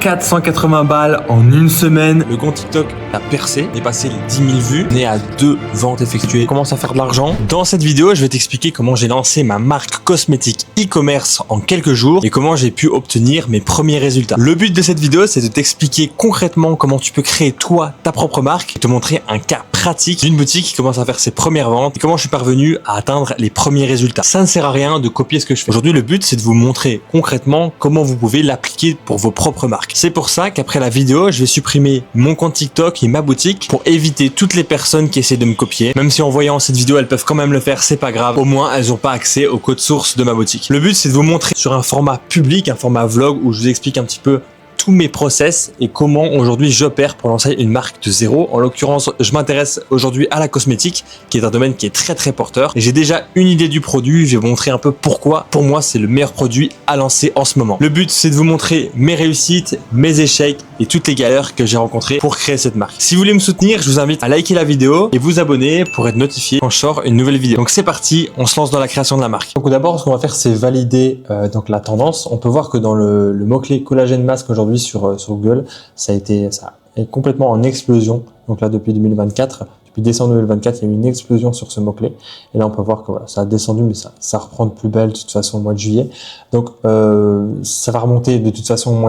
480 balles en une semaine. Le compte TikTok a percé, est passé les 10 000 vues, on est à 2 ventes effectuées. Commence à faire de l'argent. Dans cette vidéo, je vais t'expliquer comment j'ai lancé ma marque cosmétique e-commerce en quelques jours et comment j'ai pu obtenir mes premiers résultats. Le but de cette vidéo, c'est de t'expliquer concrètement comment tu peux créer toi ta propre marque et te montrer un cas pratique d'une boutique qui commence à faire ses premières ventes et comment je suis parvenu à atteindre les premiers résultats. Ça ne sert à rien de copier ce que je fais. Aujourd'hui, le but, c'est de vous montrer concrètement comment vous pouvez l'appliquer pour vos propres marques. C'est pour ça qu'après la vidéo, je vais supprimer mon compte TikTok et ma boutique pour éviter toutes les personnes qui essaient de me copier. Même si en voyant cette vidéo, elles peuvent quand même le faire, c'est pas grave. Au moins, elles n'ont pas accès au code source de ma boutique. Le but, c'est de vous montrer sur un format public, un format vlog où je vous explique un petit peu tous mes process et comment aujourd'hui j'opère pour lancer une marque de zéro. En l'occurrence, je m'intéresse aujourd'hui à la cosmétique, qui est un domaine qui est très porteur. Et j'ai déjà une idée du produit, je vais vous montrer un peu pourquoi, pour moi, c'est le meilleur produit à lancer en ce moment. Le but, c'est de vous montrer mes réussites, mes échecs et toutes les galères que j'ai rencontrées pour créer cette marque. Si vous voulez me soutenir, je vous invite à liker la vidéo et vous abonner pour être notifié quand je sors une nouvelle vidéo. Donc c'est parti, on se lance dans la création de la marque. Donc d'abord, ce qu'on va faire, c'est valider donc la tendance. On peut voir que dans le mot-clé collagène masque aujourd'hui sur Google, ça est complètement en explosion. Donc là, depuis 2024, depuis décembre 2024, il y a eu une explosion sur ce mot-clé. Et là, on peut voir que voilà, ça a descendu, mais ça reprend de plus belle de toute façon au mois de juillet. Donc, ça va remonter de toute façon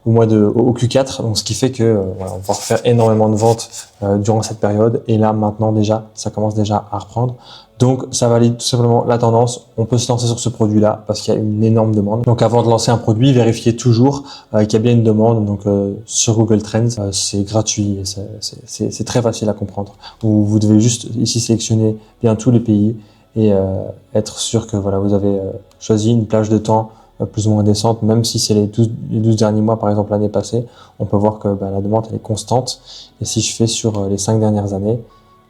au Q4. Donc, ce qui fait que voilà, on va faire énormément de ventes durant cette période. Et là, maintenant déjà, ça commence déjà à reprendre. Donc, ça valide tout simplement la tendance. On peut se lancer sur ce produit-là parce qu'il y a une énorme demande. Donc, avant de lancer un produit, vérifiez toujours qu'il y a bien une demande. Donc, sur Google Trends, c'est gratuit, c'est très facile à comprendre. Vous devez juste ici sélectionner bien tous les pays et être sûr que voilà, vous avez choisi une plage de temps plus ou moins décente, même si c'est les 12 derniers mois, par exemple l'année passée, on peut voir que la demande elle est constante. Et si je fais sur les 5 dernières années,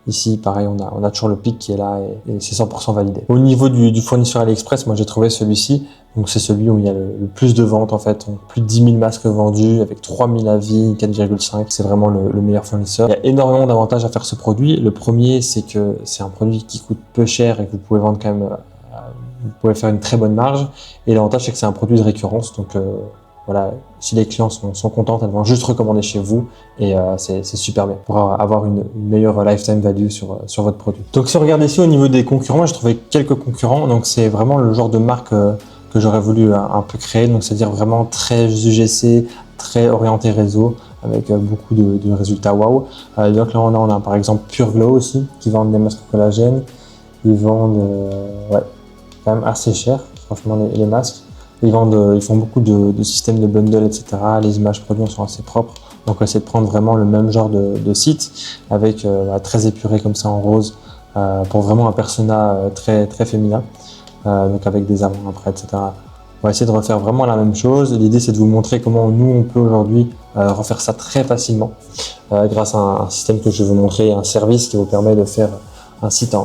ici, pareil, on a toujours le pic qui est là et c'est 100% validé. Au niveau du fournisseur AliExpress, moi j'ai trouvé celui-ci. Donc c'est celui où il y a le plus de ventes en fait. Donc, plus de 10 000 masques vendus avec 3 000 avis, 4,5. C'est vraiment le meilleur fournisseur. Il y a énormément d'avantages à faire ce produit. Le premier, c'est que c'est un produit qui coûte peu cher et que vous pouvez vendre quand même. Vous pouvez faire une très bonne marge. Et l'avantage, c'est que c'est un produit de récurrence. Donc voilà, si les clients sont contents, elles vont juste recommander chez vous et c'est super bien pour avoir une meilleure lifetime value sur votre produit. Donc si on regarde ici au niveau des concurrents, j'ai trouvé quelques concurrents. Donc c'est vraiment le genre de marque que j'aurais voulu un peu créer. Donc c'est-à-dire vraiment très UGC, très orienté réseau avec beaucoup de résultats wow. Donc là on a par exemple Pure Glow aussi qui vendent des masques collagène. Ils vendent ouais, quand même assez cher, franchement les masques. Ils font beaucoup de systèmes de bundle, etc. Les images produits sont assez propres. Donc on essaie de prendre vraiment le même genre de site avec très épuré comme ça en rose pour vraiment un persona très féminin. Donc avec des avant, après, etc. On va essayer de refaire vraiment la même chose. L'idée c'est de vous montrer comment nous on peut aujourd'hui refaire ça très facilement grâce à un système que je vais vous montrer, un service qui vous permet de faire un site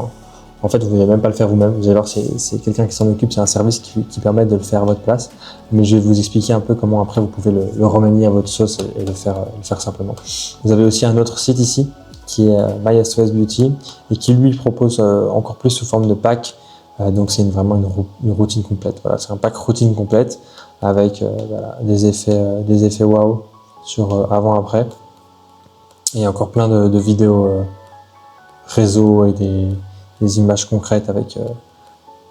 en fait, vous n'allez même pas le faire vous-même. Vous allez voir, c'est quelqu'un qui s'en occupe, c'est un service qui permet de le faire à votre place. Mais je vais vous expliquer un peu comment après vous pouvez le remanier à votre sauce et le faire simplement. Vous avez aussi un autre site ici qui est My SOS Beauty et qui lui propose encore plus sous forme de pack. Donc c'est vraiment une routine complète. Voilà, c'est un pack routine complète avec voilà, des effets wow sur avant-après et encore plein de vidéos réseau et des images concrètes avec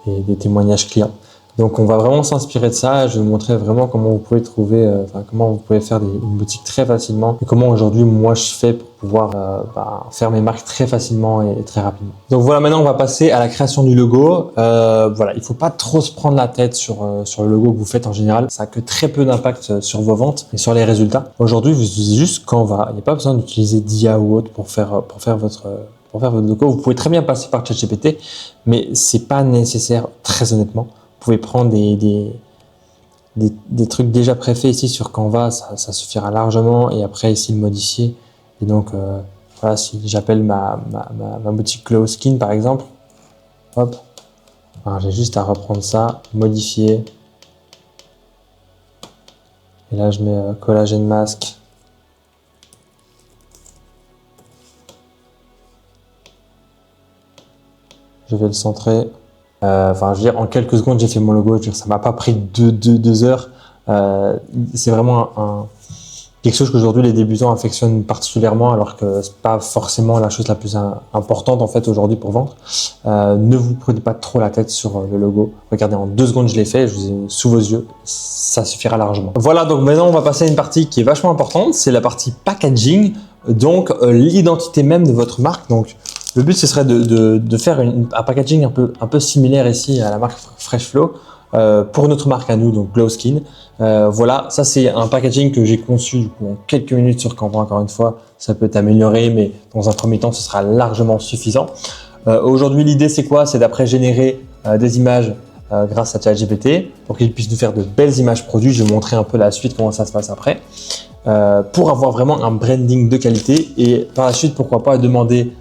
des témoignages clients. Donc on va vraiment s'inspirer de ça. Je vais vous montrer vraiment comment vous pouvez trouver, comment vous pouvez faire une boutique très facilement et comment aujourd'hui moi je fais pour pouvoir faire mes marques très facilement et très rapidement. Donc voilà, maintenant on va passer à la création du logo. Voilà, il faut pas trop se prendre la tête sur le logo que vous faites en général. Ça a que très peu d'impact sur vos ventes et sur les résultats. Aujourd'hui, vous utilisez juste Canva. Il n'y a pas besoin d'utiliser Dia ou autre pour faire votre logo. Vous pouvez très bien passer par ChatGPT, mais c'est pas nécessaire, très honnêtement. Vous pouvez prendre des trucs déjà préfaits ici sur Canva, ça suffira largement, et après ici le modifier. Et donc voilà, si j'appelle ma boutique Glow Skin par exemple, hop, j'ai juste à reprendre ça, modifier, et là je mets collagène masque. Je vais le centrer. Je veux dire, en quelques secondes, j'ai fait mon logo. Je veux dire, ça m'a pas pris deux heures. C'est vraiment Quelque chose qu'aujourd'hui les débutants affectionnent particulièrement, alors que c'est pas forcément la chose la plus importante en fait aujourd'hui pour vendre. Ne vous prenez pas trop la tête sur le logo. Regardez, en 2 secondes je l'ai fait, je vous ai sous vos yeux, ça suffira largement. Voilà, donc maintenant on va passer à une partie qui est vachement importante, c'est la partie packaging, donc l'identité même de votre marque. Donc le but ce serait de faire un packaging un peu similaire ici à la marque Freshflow. Pour notre marque à nous, donc Glow Skin. Voilà, ça c'est un packaging que j'ai conçu du coup, en quelques minutes sur Canva. Encore une fois, ça peut être amélioré, mais dans un premier temps, ce sera largement suffisant. Aujourd'hui, l'idée c'est quoi? C'est d'après générer des images grâce à ChatGPT pour qu'il puisse nous faire de belles images produits. Je vais vous montrer un peu la suite, comment ça se passe après. Pour avoir vraiment un branding de qualité et par la suite, pourquoi pas demander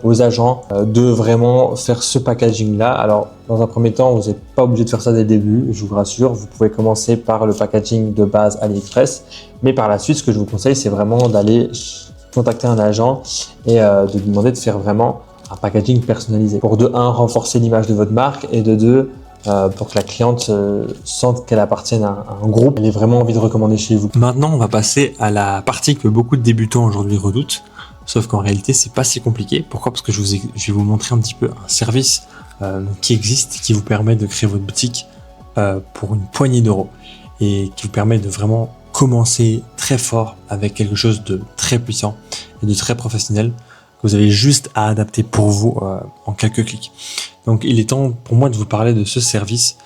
aux agents de vraiment faire ce packaging là. Alors dans un premier temps, vous n'êtes pas obligé de faire ça dès le début, je vous rassure, vous pouvez commencer par le packaging de base AliExpress, mais par la suite ce que je vous conseille c'est vraiment d'aller contacter un agent et de lui demander de faire vraiment un packaging personnalisé pour de 1 renforcer l'image de votre marque et de 2 pour que la cliente sente qu'elle appartienne à un groupe, elle ait vraiment envie de recommander chez vous. Maintenant on va passer à la partie que beaucoup de débutants aujourd'hui redoutent. Sauf qu'en réalité, c'est pas si compliqué. Pourquoi? Parce que je vais vous montrer un petit peu un service qui existe, qui vous permet de créer votre boutique pour une poignée d'euros et qui vous permet de vraiment commencer très fort avec quelque chose de très puissant et de très professionnel que vous avez juste à adapter pour vous en quelques clics. Donc, il est temps pour moi de vous parler de ce service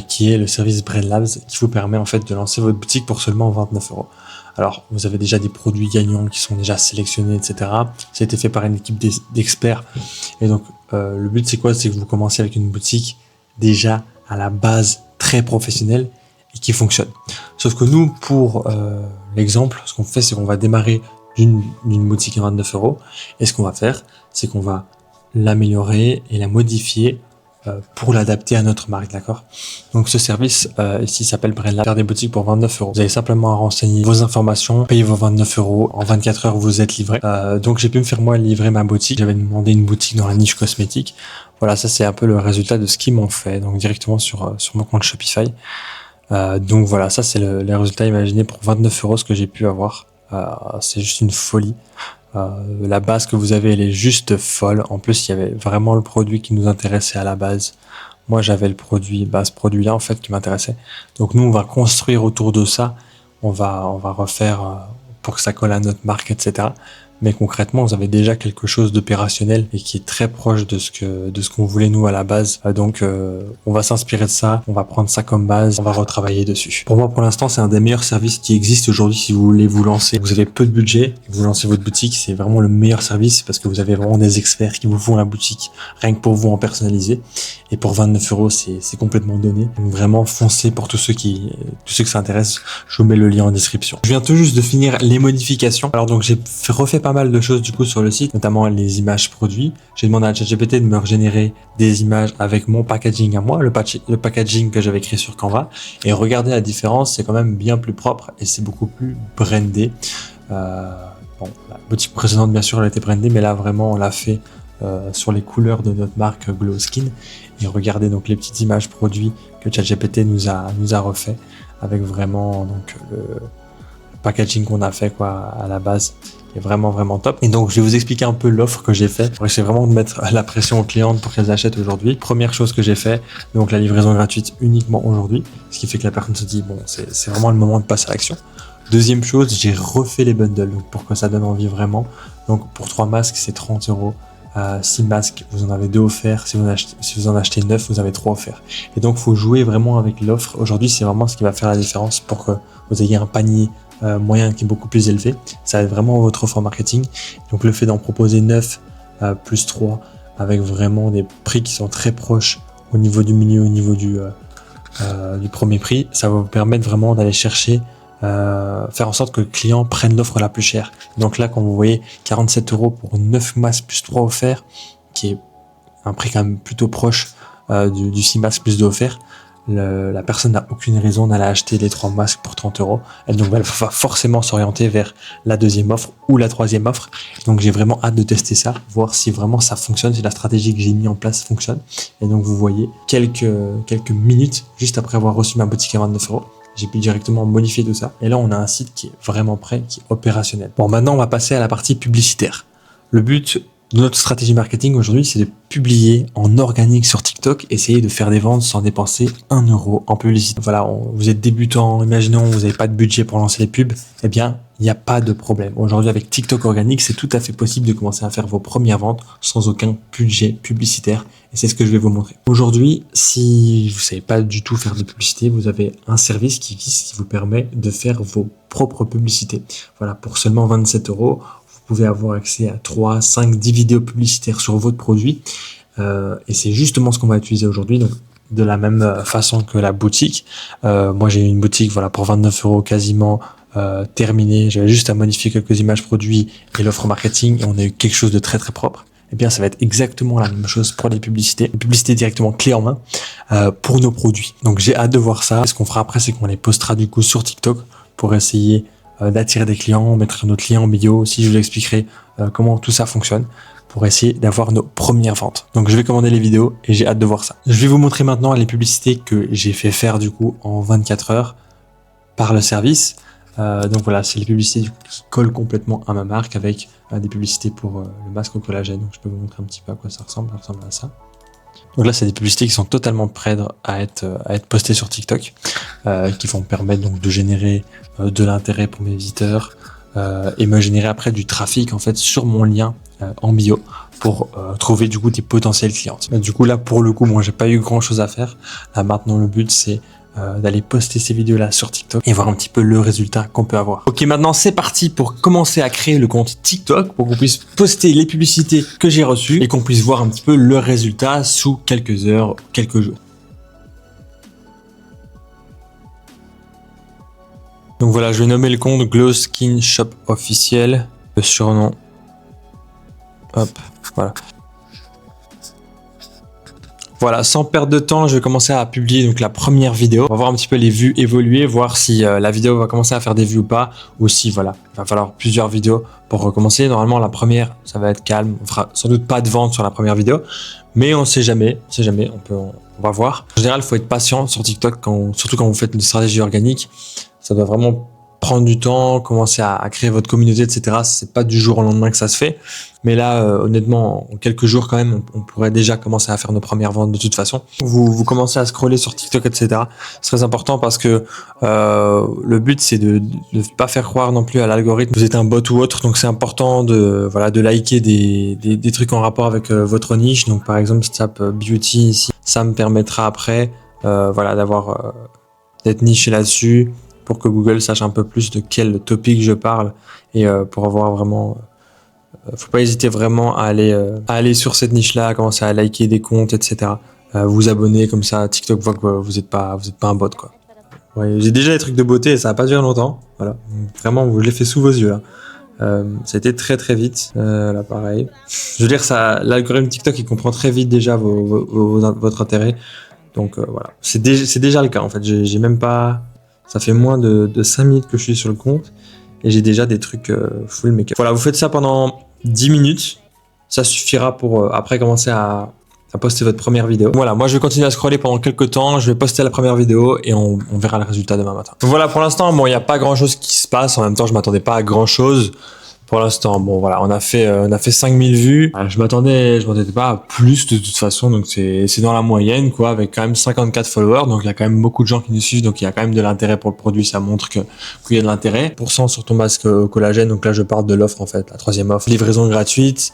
qui est le service Brain Labs, qui vous permet en fait de lancer votre boutique pour seulement 29 euros. Alors, vous avez déjà des produits gagnants qui sont déjà sélectionnés, etc. Ça a été fait par une équipe d'experts. Et donc, le but, c'est quoi? C'est que vous commencez avec une boutique déjà à la base très professionnelle et qui fonctionne. Sauf que nous, pour l'exemple, ce qu'on fait, c'est qu'on va démarrer d'une boutique à 29 euros. Et ce qu'on va faire, c'est qu'on va l'améliorer et la modifier pour l'adapter à notre marque, d'accord? Donc ce service ici s'appelle Brain Labs, faire des boutiques pour 29 euros. Vous avez simplement à renseigner vos informations, payer vos 29 euros. En 24 heures, vous êtes livré. Donc j'ai pu me faire moi livrer ma boutique. J'avais demandé une boutique dans la niche cosmétique. Voilà, ça c'est un peu le résultat de ce qu'ils m'ont fait. Donc directement sur mon compte Shopify. Donc voilà, ça c'est les résultats imaginés pour 29 euros ce que j'ai pu avoir. C'est juste une folie. La base que vous avez, elle est juste folle. En plus, il y avait vraiment le produit qui nous intéressait à la base. Moi, j'avais le produit, ce produit-là, en fait, qui m'intéressait. Donc, nous, on va construire autour de ça. On va refaire pour que ça colle à notre marque, etc. Mais concrètement, vous avez déjà quelque chose d'opérationnel et qui est très proche de ce qu'on voulait nous à la base. Donc, on va s'inspirer de ça, on va prendre ça comme base, on va retravailler dessus. Pour moi, pour l'instant, c'est un des meilleurs services qui existe aujourd'hui si vous voulez vous lancer. Vous avez peu de budget, vous lancez votre boutique, c'est vraiment le meilleur service parce que vous avez vraiment des experts qui vous font la boutique rien que pour vous en personnaliser. Et pour 29 euros, c'est complètement donné. Donc vraiment, foncez pour tous ceux que ça intéresse. Je vous mets le lien en description. Je viens tout juste de finir les modifications. Alors donc, j'ai refait pas mal de choses du coup sur le site, notamment les images produits. J'ai demandé à ChatGPT de me régénérer des images avec mon packaging à moi, le packaging que j'avais créé sur Canva. Et regardez la différence, c'est quand même bien plus propre et c'est beaucoup plus brandé. Bon, la boutique précédente bien sûr elle a été brandée, mais là vraiment on l'a fait sur les couleurs de notre marque Glow Skin. Et regardez donc les petites images produits que ChatGPT nous a refait avec vraiment donc le packaging qu'on a fait quoi à la base est vraiment top. Et donc je vais vous expliquer un peu l'offre que j'ai fait pour essayer vraiment de mettre la pression aux clientes pour qu'elles achètent aujourd'hui. Première chose que j'ai fait, donc la livraison gratuite uniquement aujourd'hui, ce qui fait que la personne se dit bon c'est vraiment le moment de passer à l'action. Deuxième chose, j'ai refait les bundles donc pour que ça donne envie vraiment. Donc pour 3 masques c'est 30 euros. 6 masques, vous en avez 2 offerts. Si vous en achetez 9, vous avez 3 offerts. Et donc, il faut jouer vraiment avec l'offre. Aujourd'hui, c'est vraiment ce qui va faire la différence pour que vous ayez un panier moyen qui est beaucoup plus élevé. Ça va être vraiment votre offre en marketing. Donc, le fait d'en proposer 9 plus 3 avec vraiment des prix qui sont très proches au niveau du milieu, au niveau du premier prix, ça va vous permettre vraiment d'aller chercher faire en sorte que le client prenne l'offre la plus chère. Donc là, quand vous voyez 47 euros pour 9 masques plus 3 offerts, qui est un prix quand même plutôt proche du 6 masques plus 2 offerts, la personne n'a aucune raison d'aller acheter les 3 masques pour 30 euros. Elle va forcément s'orienter vers la deuxième offre ou la troisième offre. Donc j'ai vraiment hâte de tester ça, voir si vraiment ça fonctionne, si la stratégie que j'ai mis en place fonctionne. Et donc vous voyez quelques minutes juste après avoir reçu ma boutique à 29 euros. j'ai pu directement modifier tout ça. Et là, on a un site qui est vraiment prêt, qui est opérationnel. Bon, maintenant, on va passer à la partie publicitaire. Le but de notre stratégie marketing aujourd'hui, c'est de publier en organique sur TikTok, essayer de faire des ventes sans dépenser 1 euro en publicité. Voilà, vous êtes débutant, imaginons vous n'avez pas de budget pour lancer les pubs, eh bien, il n'y a pas de problème. Aujourd'hui, avec TikTok organique, c'est tout à fait possible de commencer à faire vos premières ventes sans aucun budget publicitaire. Et c'est ce que je vais vous montrer. Aujourd'hui, si vous savez pas du tout faire de publicité, vous avez un service qui existe qui vous permet de faire vos propres publicités. Voilà, pour seulement 27 euros. Vous pouvez avoir accès à 3, 5, 10 vidéos publicitaires sur votre produit. Et c'est justement ce qu'on va utiliser aujourd'hui. Donc, de la même façon que la boutique. Moi, j'ai une boutique voilà, pour 29 euros quasiment terminée. J'avais juste à modifier quelques images produits et l'offre marketing. Et on a eu quelque chose de très, très propre. Eh bien, ça va être exactement la même chose pour les publicités. Les publicités directement clés en main pour nos produits. Donc, j'ai hâte de voir ça. Ce qu'on fera après, c'est qu'on les postera du coup sur TikTok pour essayer d'attirer des clients, mettre nos clients en bio. Aussi, je vous expliquerai comment tout ça fonctionne pour essayer d'avoir nos premières ventes. Donc, je vais commander les vidéos et j'ai hâte de voir ça. Je vais vous montrer maintenant les publicités que j'ai fait faire du coup en 24 heures par le service. Donc voilà, c'est les publicités du coup, qui collent complètement à ma marque avec des publicités pour le masque au collagène. Donc, je peux vous montrer un petit peu à quoi ça ressemble. Ça ressemble à ça. Donc là, c'est des publicités qui sont totalement prêtes à être postées sur TikTok, qui vont me permettre donc de générer de l'intérêt pour mes visiteurs et me générer après du trafic en fait sur mon lien en bio pour trouver du coup des potentiels clientes. Du coup là, pour le coup, moi, j'ai pas eu grand chose à faire. Là, maintenant, le but c'est d'aller poster ces vidéos-là sur TikTok et voir un petit peu le résultat qu'on peut avoir. Ok, maintenant c'est parti pour commencer à créer le compte TikTok pour qu'on puisse poster les publicités que j'ai reçues et qu'on puisse voir un petit peu le résultat sous quelques heures, quelques jours. Donc voilà, je vais nommer le compte Glow Skin Shop officiel, le surnom. Hop, voilà. Voilà, sans perdre de temps, je vais commencer à publier donc la première vidéo. On va voir un petit peu les vues évoluer, voir si la vidéo va commencer à faire des vues ou pas, ou si voilà, il va falloir plusieurs vidéos pour recommencer. Normalement, la première, ça va être calme. On fera sans doute pas de vente sur la première vidéo, mais on sait jamais, on va voir. En général, il faut être patient sur TikTok, surtout quand vous faites une stratégie organique. Ça doit vraiment prendre du temps, commencer à créer votre communauté, etc. C'est pas du jour au lendemain que ça se fait. Mais là, honnêtement, en quelques jours quand même, on pourrait déjà commencer à faire nos premières ventes de toute façon. Vous commencez à scroller sur TikTok, etc. C'est très important parce que le but, c'est de ne pas faire croire non plus à l'algorithme que vous êtes un bot ou autre. Donc, c'est important de liker des trucs en rapport avec votre niche. Donc, par exemple, je tape beauty ici. Ça me permettra après d'être niché là-dessus pour que Google sache un peu plus de quel topic je parle et pour avoir vraiment... faut pas hésiter vraiment à aller sur cette niche-là, à commencer à liker des comptes, etc. Vous abonner comme ça, TikTok voit que vous êtes pas un bot, quoi. Ouais, j'ai déjà des trucs de beauté et ça a pas duré longtemps. Voilà, vraiment, je l'ai fait sous vos yeux là. Ça a été très très vite. Là, pareil. Je veux dire, l'algorithme TikTok, il comprend très vite déjà votre intérêt. Donc voilà, c'est déjà le cas en fait. J'ai même pas. Ça fait moins de 5 minutes que je suis sur le compte et j'ai déjà des trucs full make-up. Voilà, vous faites ça pendant 10 minutes. Ça suffira pour après commencer à poster votre première vidéo. Voilà, moi je vais continuer à scroller pendant quelques temps. Je vais poster la première vidéo et on verra le résultat demain matin. Donc voilà, pour l'instant, bon, il n'y a pas grand chose qui se passe. En même temps, je m'attendais pas à grand chose. Pour l'instant, bon voilà, on a fait 5000 vues. Je m'attendais pas à plus de toute façon, donc c'est dans la moyenne quoi, avec quand même 54 followers, donc il y a quand même beaucoup de gens qui nous suivent, donc il y a quand même de l'intérêt pour le produit, ça montre qu'il y a de l'intérêt. % sur ton masque au collagène, donc là je parle de l'offre en fait, la troisième offre, livraison gratuite.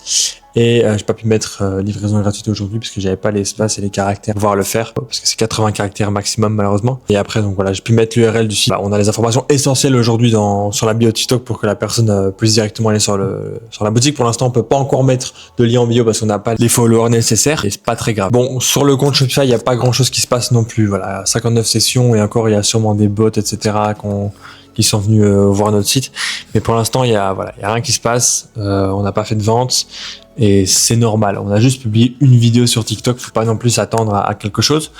Et j'ai pas pu mettre livraison gratuite aujourd'hui parce que j'avais pas l'espace et les caractères pour pouvoir le faire parce que c'est 80 caractères maximum malheureusement. Et après donc voilà, j'ai pu mettre l'URL du site. Bah, on a les informations essentielles aujourd'hui sur la bio TikTok pour que la personne puisse directement aller sur la boutique. Pour l'instant, on peut pas encore mettre de lien en bio parce qu'on n'a pas les followers nécessaires et c'est pas très grave. Bon, sur le compte Shopify, il y a pas grand chose qui se passe non plus. Voilà, 59 sessions et encore il y a sûrement des bots etc. qui sont venus voir notre site. Mais pour l'instant, il y a rien qui se passe. On n'a pas fait de vente. et c'est normal. On a juste publié une vidéo sur TikTok, faut pas non plus s'attendre à quelque chose.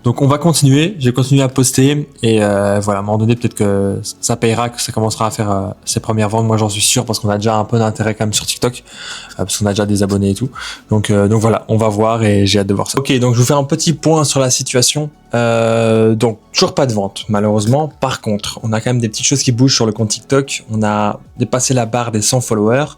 Donc on va continuer, j'ai continué à poster et voilà, à un moment donné peut-être que ça payera, que ça commencera à faire ses premières ventes. Moi j'en suis sûr parce qu'on a déjà un peu d'intérêt quand même sur TikTok, parce qu'on a déjà des abonnés et tout. Donc voilà, on va voir et j'ai hâte de voir ça. Ok, donc je vous fais un petit point sur la situation. Donc toujours pas de vente malheureusement. Par contre, on a quand même des petites choses qui bougent sur le compte TikTok. On a dépassé la barre des 100 followers.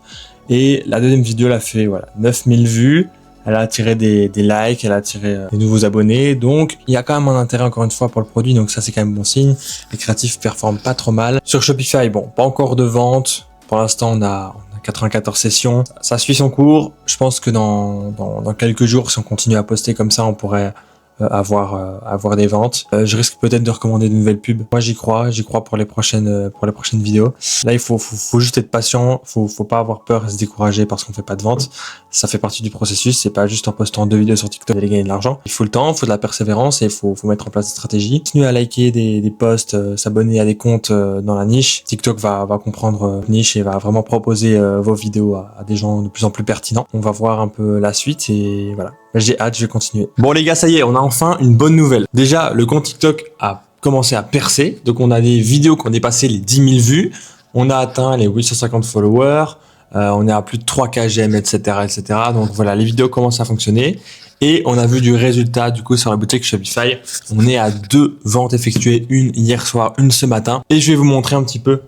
Et la deuxième vidéo, elle a fait 9000 vues, elle a attiré des likes, elle a attiré des nouveaux abonnés, donc il y a quand même un intérêt encore une fois pour le produit, donc ça c'est quand même bon signe. Les créatifs performent pas trop mal. Sur Shopify, bon, pas encore de vente, pour l'instant on a 94 sessions, ça suit son cours. Je pense que dans quelques jours, si on continue à poster comme ça, on pourrait avoir des ventes. Je risque peut-être de recommander de nouvelles pubs. Moi j'y crois pour les prochaines vidéos. Là il faut juste être patient, faut pas avoir peur et se décourager parce qu'on fait pas de vente. Ça fait partie du processus, c'est pas juste en postant 2 vidéos sur TikTok d'aller gagner de l'argent. Il faut le temps, il faut de la persévérance et il faut mettre en place des stratégies. Continuer à liker des posts, s'abonner à des comptes dans la niche. TikTok va comprendre niche et va vraiment proposer vos vidéos à des gens de plus en plus pertinents. On va voir un peu la suite et voilà. J'ai hâte, je vais continuer. Bon les gars, ça y est, on a enfin une bonne nouvelle. Déjà, le compte TikTok a commencé à percer. Donc on a des vidéos qui ont dépassé les 10 000 vues. On a atteint les 850 followers. On est à plus de 3K j'aime, etc., etc. Donc voilà, les vidéos commencent à fonctionner. Et on a vu du résultat du coup sur la boutique Shopify. On est à 2 ventes effectuées, une hier soir, une ce matin. Et je vais vous montrer un petit peu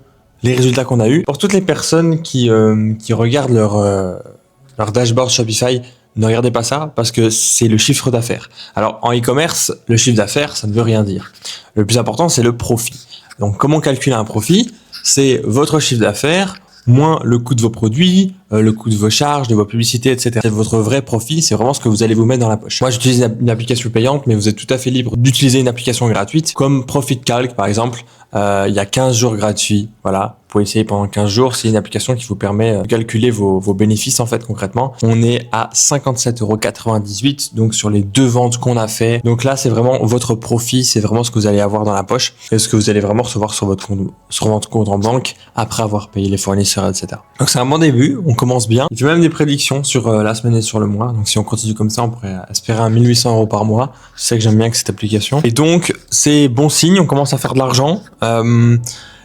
les résultats qu'on a eu. Pour toutes les personnes qui regardent leur dashboard Shopify, ne regardez pas ça parce que c'est le chiffre d'affaires. Alors en e-commerce, le chiffre d'affaires, ça ne veut rien dire. Le plus important, c'est le profit. Donc comment calculer un profit? C'est votre chiffre d'affaires moins le coût de vos produits, le coût de vos charges, de vos publicités, etc. C'est votre vrai profit, c'est vraiment ce que vous allez vous mettre dans la poche. Moi, j'utilise une application payante, mais vous êtes tout à fait libre d'utiliser une application gratuite, comme ProfitCalc, par exemple. Il y a 15 jours gratuits, voilà. Vous pouvez essayer pendant 15 jours. C'est une application qui vous permet de calculer vos bénéfices, en fait, concrètement. On est à 57,98 €, donc sur les 2 ventes qu'on a fait. Donc là, c'est vraiment votre profit, c'est vraiment ce que vous allez avoir dans la poche et ce que vous allez vraiment recevoir sur votre compte en banque après avoir payé les fournisseurs, etc. Donc c'est un bon début, on commence bien. Il fait même des prédictions sur la semaine et sur le mois. Donc si on continue comme ça, on pourrait espérer 1 800 € par mois. Je sais que j'aime bien cette application. Et donc, c'est bon signe, on commence à faire de l'argent.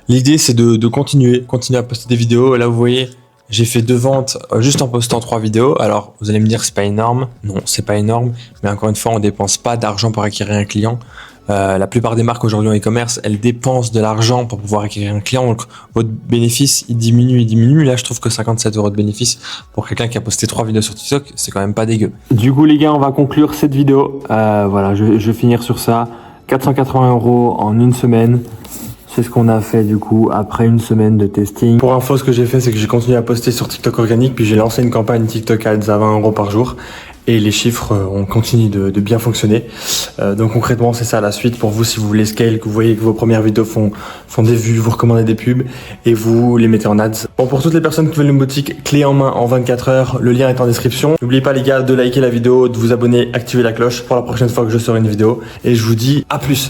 L'idée, c'est de continuer à poster des vidéos. Et là, vous voyez, j'ai fait 2 ventes juste en postant 3 vidéos. Alors, vous allez me dire, c'est pas énorme. Non, c'est pas énorme. Mais encore une fois, on dépense pas d'argent pour acquérir un client. La plupart des marques aujourd'hui en e-commerce, elles dépensent de l'argent pour pouvoir acquérir un client. Donc, votre bénéfice, il diminue. Là, je trouve que 57 € de bénéfice pour quelqu'un qui a posté 3 vidéos sur TikTok, c'est quand même pas dégueu. Du coup, les gars, on va conclure cette vidéo. Voilà, je vais finir sur ça. 480 € en une semaine. C'est ce qu'on a fait du coup après une semaine de testing. Pour info, ce que j'ai fait, c'est que j'ai continué à poster sur TikTok organique, puis j'ai lancé une campagne TikTok Ads à 20 € par jour. Et les chiffres ont continué de bien fonctionner. Donc concrètement, c'est ça la suite pour vous si vous voulez scale, que vous voyez que vos premières vidéos font des vues, vous recommandez des pubs et vous les mettez en ads. Bon, pour toutes les personnes qui veulent une boutique clé en main en 24 heures, le lien est en description. N'oubliez pas les gars de liker la vidéo, de vous abonner, activer la cloche pour la prochaine fois que je sors une vidéo. Et je vous dis à plus.